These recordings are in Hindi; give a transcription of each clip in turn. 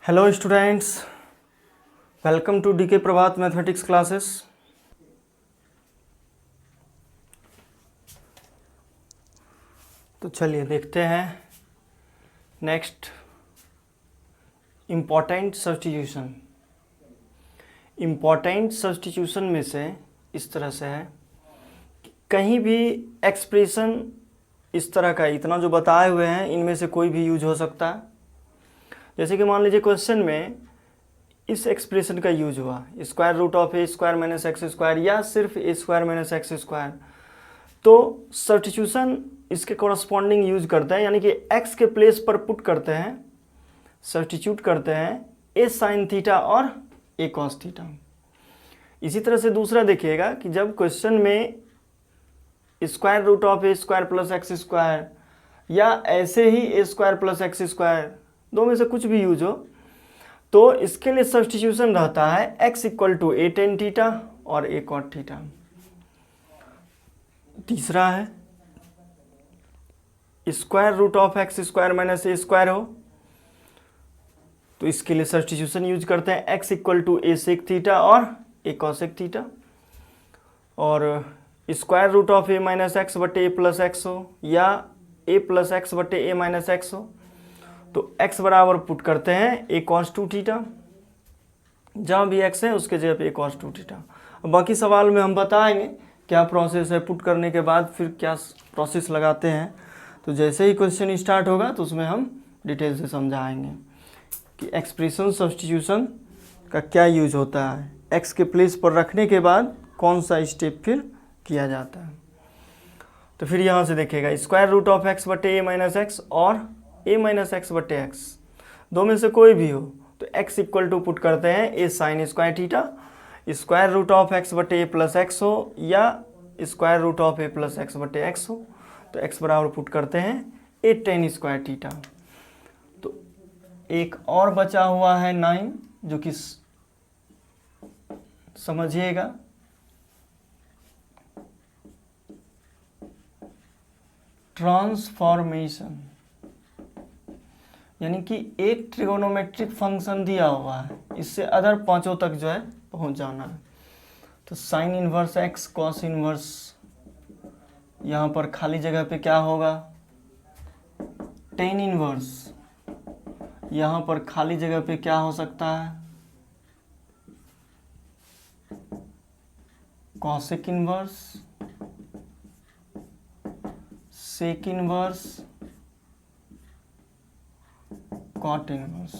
Hello students, welcome to DK Prabhat mathematics classes. तो चलिए देखते हैं next important substitution. Important substitution में से इस तरह से है कि कहीं भी एक्सप्रेशन इस तरह का इतना जो बताए हुए हैं इनमें से कोई भी यूज हो सकता है। जैसे कि मान लीजिए क्वेश्चन में इस एक्सप्रेशन का यूज हुआ square root of a square minus x square या सिर्फ a square minus x square, तो सब्स्टिट्यूशन इसके कॉरस्पॉन्डिंग यूज करते हैं, यानी कि एक्स के प्लेस पर पुट करते हैं, सब्स्टिट्यूट करते हैं ए साइन थीटा और ए कॉस थीटा। इसी तरह से दूसरा देखिएगा कि जब क्वेश्चन में square root of a square plus x square या ऐसे ही a square plus x square, दो में से कुछ भी यूज हो, तो इसके लिए सब्स्टिट्यूशन रहता है x equal to a tan theta और ए कॉट थीटा। तीसरा है square root of x square minus a square हो, तो इसके लिए सब्स्टिट्यूशन यूज करते हैं x equal to a sec theta और ए कॉसेक थीटा। और square root of a minus x बटे ए प्लस एक्स हो या ए प्लस एक्स बटे ए माइनस एक्स हो, तो x बराबर पुट करते हैं ए कॉस टू थीटा, जहाँ भी x है उसके जगह पे ए कॉस टू थीटा। बाकी सवाल में हम बताएंगे क्या प्रोसेस है, पुट करने के बाद फिर क्या प्रोसेस लगाते हैं। तो जैसे ही क्वेश्चन स्टार्ट होगा तो उसमें हम डिटेल से समझाएंगे कि एक्सप्रेशन सब्स्टिट्यूशन का क्या यूज होता है, x के प्लेस पर रखने के बाद कौन सा स्टेप फिर किया जाता है। तो फिर यहाँ से देखिएगा स्क्वायर रूट ऑफ एक्स बटे ए माइनस एक्स और ए माइनस एक्स बटे एक्स, दो में से कोई भी हो, तो x इक्वल टू पुट करते हैं a sine square theta. Square root of x बटे ए प्लस एक्स हो या square root of a plus x बटे एक्स हो, तो x बराबर पुट करते हैं ए टेन स्क्वायर थीटा। तो एक और बचा हुआ है 9, जो कि समझिएगा ट्रांसफॉर्मेशन, यानी कि एक ट्रिगोनोमेट्रिक फंक्शन दिया हुआ है, इससे अदर पांचों तक जो है पहुंच जाना है। तो sine inverse x cos inverse, यहाँ पर खाली जगह पे क्या होगा टेन इनवर्स, यहाँ पर खाली जगह पे क्या हो सकता है cosec inverse, sec inverse, cot inverse.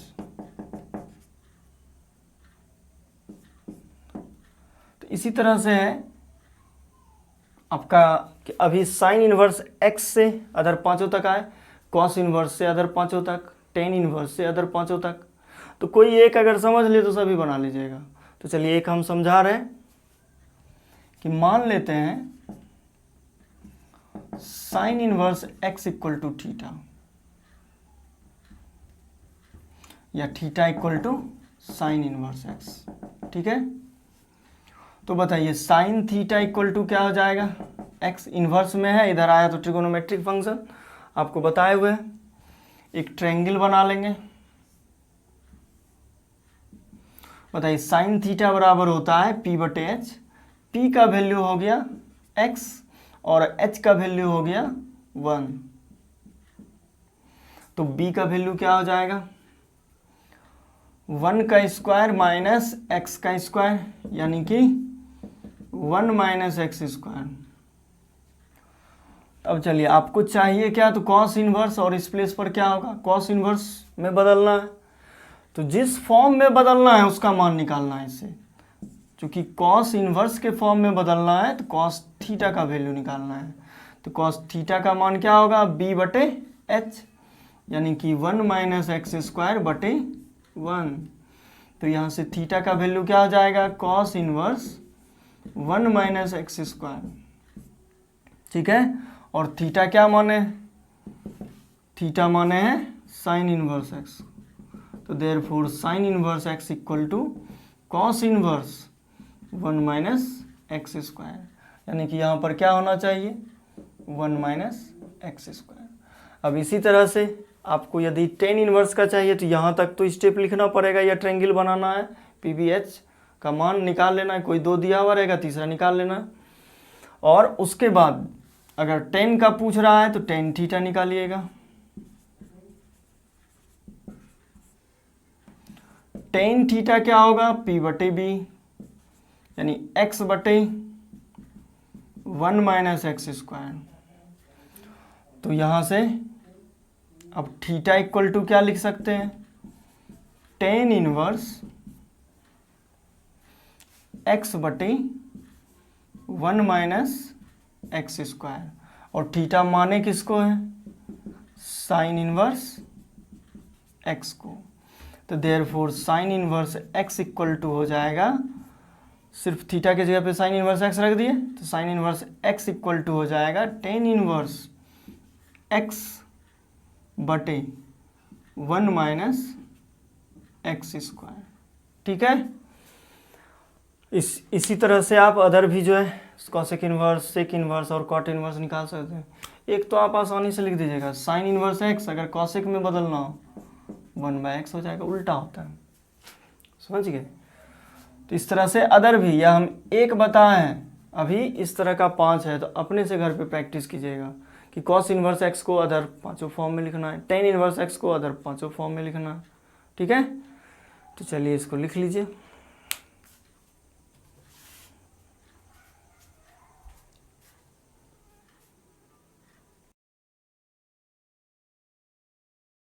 तो इसी तरह से है आपका कि अभी साइन इनवर्स एक्स से अदर पांचों तक आए, कॉस इनवर्स से अदर पांचों तक, टेन इनवर्स से अदर पांचों तक। तो कोई एक अगर समझ ले तो सभी बना लीजिएगा। तो चलिए एक हम समझा रहे हैं कि मान लेते हैं sine inverse x equal to theta या theta equal to sine inverse x. ठीक है, तो बताइए साइन थीटा इक्वल टू क्या हो जाएगा, एक्स इनवर्स में है, इधर आया तो ट्रिगोनोमेट्रिक फंक्शन आपको बताए हुए हैं। एक ट्रायंगल बना लेंगे। बताइए साइन थीटा बराबर होता है पी बटे एच। पी का वैल्यू हो गया एक्स और एच का वैल्यू हो गया 1, तो बी का वैल्यू क्या हो जाएगा 1 का स्क्वायर माइनस एक्स का स्क्वायर, यानी कि 1 माइनस एक्स स्क्वायर। अब चलिए आपको चाहिए क्या, तो कॉस इनवर्स, और इस प्लेस पर क्या होगा कॉस इनवर्स में बदलना है। तो जिस फॉर्म में बदलना है उसका मान निकालना है इससे, क्योंकि कॉस इनवर्स के फॉर्म में बदलना है तो कॉस थीटा का वैल्यू निकालना है। तो कॉस थीटा का मान क्या होगा बी बटे एच, यानी कि 1 माइनस एक्स स्क्वायर बटे 1। तो यहाँ से थीटा का वैल्यू क्या हो जाएगा cos inverse 1 minus x square. ठीक है, और थीटा क्या माने, थीटा माने है साइन इनवर्स एक्स। तो therefore sine inverse x equal to cos inverse 1 minus x square, यानी कि यहाँ पर क्या होना चाहिए 1 माइनस एक्स स्क्वायर। अब इसी तरह से आपको यदि टेन इनवर्स का चाहिए तो यहाँ तक तो स्टेप लिखना पड़ेगा या ट्रायंगल बनाना है, PVH का मान निकाल लेना है, कोई 2 दिया हुआ रहेगा, तीसरा निकाल लेना है। और उसके बाद अगर टेन का पूछ रहा है तो टेन थीटा निकालिएगा। टेन थीटा क्या होगा, P/B यानी x/1 - x²। तो यहाँ से अब थीटा इक्वल टू क्या लिख सकते हैं, टेन इनवर्स x/1 - x²। और थीटा माने किसको है, साइन इनवर्स x को। तो therefore sine inverse x equal to हो जाएगा, सिर्फ थीटा के जगह पे साइन इनवर्स x रख दिए तो sine inverse x equal to हो जाएगा टेन इनवर्स x/1 - x²। ठीक है। इसी तरह से आप अदर भी जो है कॉसेक इनवर्स, सेक इनवर्स और कॉट इनवर्स निकाल सकते हैं। एक तो आप आसानी से लिख दीजिएगा साइन इनवर्स x, अगर कॉसेक में बदलना हो 1/x हो जाएगा, उल्टा होता है, समझ गए। तो इस तरह से अदर भी, या हम एक बताए हैं अभी, इस तरह का 5 है, तो अपने से घर पे प्रैक्टिस कीजिएगा कि कॉस इनवर्स x को अदर 5 फॉर्म में लिखना है, टेन इनवर्स x को अदर 5 फॉर्म में लिखना है। ठीक है, तो चलिए इसको लिख लीजिए।